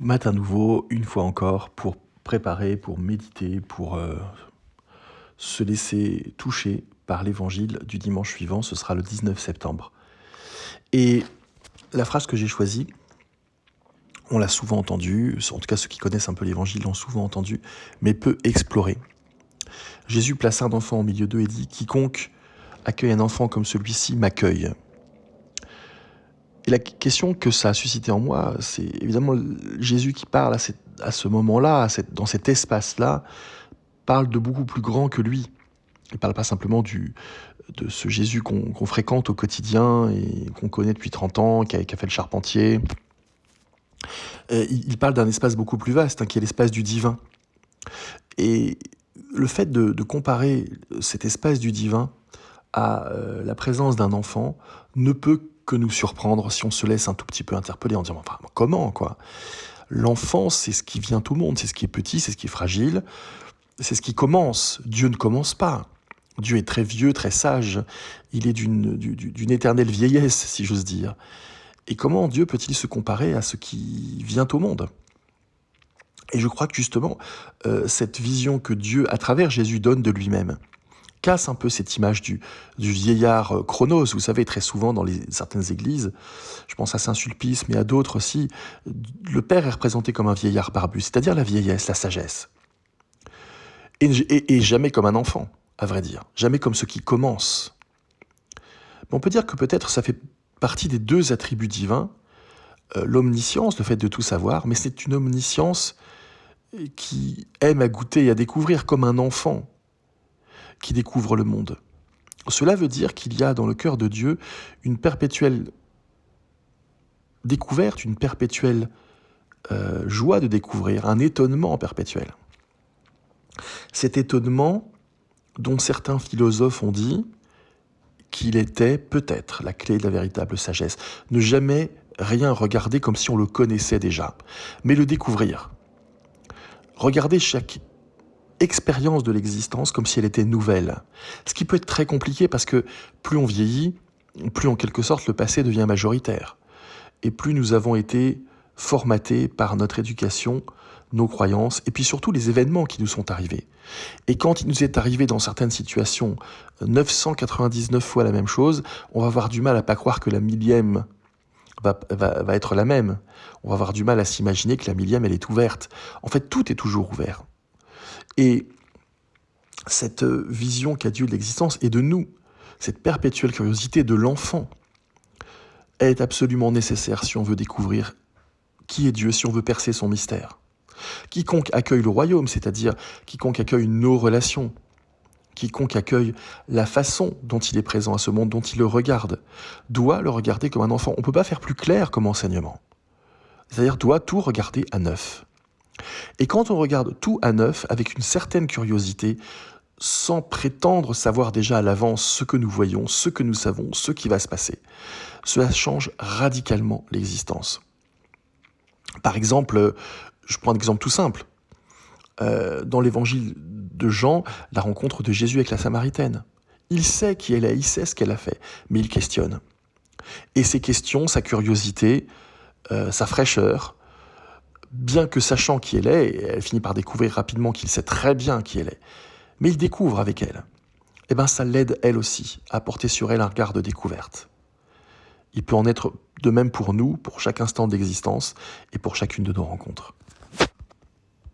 Matin nouveau, une fois encore, pour préparer, pour méditer, pour se laisser toucher par l'évangile du dimanche suivant, ce sera le 19 septembre. Et la phrase que j'ai choisie, on l'a souvent entendue, en tout cas ceux qui connaissent un peu l'évangile l'ont souvent entendue, mais peu explorée. Jésus place un enfant au milieu d'eux et dit « Quiconque accueille un enfant comme celui-ci m'accueille ». Et la question que ça a suscité en moi, c'est évidemment Jésus qui parle à ce moment-là, dans cet espace-là, parle de beaucoup plus grand que lui. Il ne parle pas simplement de ce Jésus qu'on fréquente au quotidien et qu'on connaît depuis 30 ans, qui a fait le charpentier. Il parle d'un espace beaucoup plus vaste, qui est l'espace du divin. Et le fait de comparer cet espace du divin à la présence d'un enfant ne peut que nous surprendre si on se laisse un tout petit peu interpeller en disant enfin, comment quoi. L'enfant, c'est ce qui vient au monde, c'est ce qui est petit, c'est ce qui est fragile, c'est ce qui commence. Dieu ne commence pas. Dieu est très vieux, très sage. Il est d'une éternelle vieillesse, si j'ose dire. Et comment Dieu peut-il se comparer à ce qui vient au monde ? Et je crois que justement, cette vision que Dieu, à travers Jésus, donne de lui-même, casse un peu cette image du vieillard Chronos. Vous savez, très souvent dans certaines églises, je pense à Saint-Sulpice, mais à d'autres aussi, le Père est représenté comme un vieillard barbu, c'est-à-dire la vieillesse, la sagesse. Et jamais comme un enfant, à vrai dire. Jamais comme ce qui commence. Mais on peut dire que peut-être ça fait partie des deux attributs divins, l'omniscience, le fait de tout savoir, mais c'est une omniscience qui aime à goûter et à découvrir comme un enfant qui découvre le monde. Cela veut dire qu'il y a dans le cœur de Dieu une perpétuelle découverte, une perpétuelle joie de découvrir, un étonnement perpétuel. Cet étonnement dont certains philosophes ont dit qu'il était peut-être la clé de la véritable sagesse. Ne jamais rien regarder comme si on le connaissait déjà, mais le découvrir. Regarder chaque expérience de l'existence comme si elle était nouvelle. Ce qui peut être très compliqué parce que plus on vieillit, plus en quelque sorte le passé devient majoritaire. Et plus nous avons été formatés par notre éducation, nos croyances, et puis surtout les événements qui nous sont arrivés. Et quand il nous est arrivé dans certaines situations 999 fois la même chose, on va avoir du mal à ne pas croire que la millième va être la même. On va avoir du mal à s'imaginer que la millième, elle est ouverte. En fait, tout est toujours ouvert. Et cette vision qu'a Dieu de l'existence et de nous, cette perpétuelle curiosité de l'enfant, est absolument nécessaire si on veut découvrir qui est Dieu, si on veut percer son mystère. Quiconque accueille le royaume, c'est-à-dire quiconque accueille nos relations, quiconque accueille la façon dont il est présent à ce monde, dont il le regarde, doit le regarder comme un enfant. On ne peut pas faire plus clair comme enseignement. C'est-à-dire doit tout regarder à neuf. Et quand on regarde tout à neuf, avec une certaine curiosité, sans prétendre savoir déjà à l'avance ce que nous voyons, ce que nous savons, ce qui va se passer, cela change radicalement l'existence. Par exemple, je prends un exemple tout simple. Dans l'évangile de Jean, la rencontre de Jésus avec la Samaritaine. Il sait qui elle est, il sait ce qu'elle a fait, mais il questionne. Et ses questions, sa curiosité, sa fraîcheur, bien que sachant qui elle est, et elle finit par découvrir rapidement qu'il sait très bien qui elle est, mais il découvre avec elle. Eh bien, ça l'aide elle aussi à porter sur elle un regard de découverte. Il peut en être de même pour nous, pour chaque instant d'existence et pour chacune de nos rencontres.